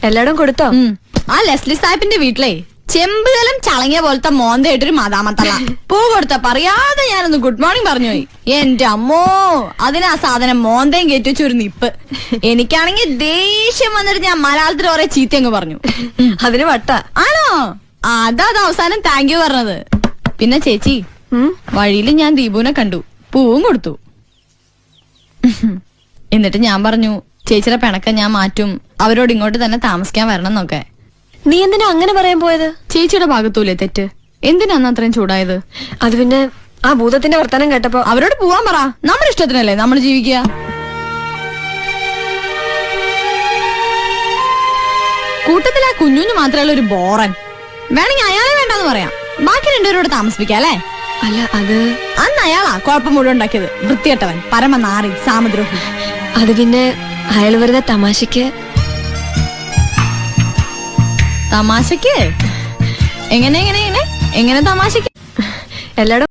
എല്ലായിടും കൊടുത്തോ? ആ ലെസ്ലി സാഹിബിന്റെ വീട്ടിലേ ചെമ്പുകലം ചളങ്ങിയ പോലത്തെ മോന്തയായിട്ടൊരു മതാമത്തള്ള പൂ കൊടുത്ത പറയാതെ ഞാനൊന്ന് ഗുഡ് മോർണിംഗ് പറഞ്ഞു പോയി. എന്റെ അമ്മോ, അതിനാ സാധനം മോന്തയും കയറ്റി വെച്ചൊരു നിപ്പ്. എനിക്കാണെങ്കിൽ ദേഷ്യം വന്നിട്ട് ഞാൻ മലയാളത്തിൽ ഓരോ ചീത്തയങ്ങ് പറഞ്ഞു. അതിന് വട്ട ആണോ? അതാ അവസാനം താങ്ക് യു പറഞ്ഞത്. പിന്നെ ചേച്ചി, വഴിയിൽ ഞാൻ ദീപുവിനെ കണ്ടു, പൂവും കൊടുത്തു. എന്നിട്ട് ഞാൻ പറഞ്ഞു ചേച്ചിയുടെ പിണക്കം ഞാൻ മാറ്റും, അവരോട് ഇങ്ങോട്ട് തന്നെ താമസിക്കാൻ വരണം എന്നൊക്കെ. നീ എന്തിനാ അങ്ങനെ പറയാൻ പോയത്? ചേച്ചിയുടെ ഭാഗത്തൂല്ലേ തെറ്റ്? എന്തിനാന്ന് അത്രയും ചൂടായത്? അത് പിന്നെ ആ ഭൂതത്തിന്റെ വർത്തമാനം കേട്ടപ്പോ അവരോട് പോവാൻ പറ. നമ്മുടെ ഇഷ്ടത്തിനല്ലേ നമ്മൾ ജീവിക്കുക. കൂട്ടത്തിൽ ആ കുഞ്ഞുഞ്ഞു മാത്രമല്ല ഒരു ബോറൻ. വേണമെങ്കിൽ അയാളെ വേണ്ടെന്ന് പറയാം, ബാക്കി രണ്ടുപേരോട് താമസിപ്പിക്കാം അല്ലേ? അല്ല, അത് അന്ന് അയാളാ കുഴപ്പം മുഴുവൻ ഉണ്ടാക്കിയത്. വൃത്തികെട്ടവൻ, പരമനാറി, സാമദ്രോഹി. അത് പിന്നെ അയാൾ വെറുതെ തമാശക്ക്. തമാശക്ക്? എങ്ങനെ തമാശക്ക്? എല്ലായിടും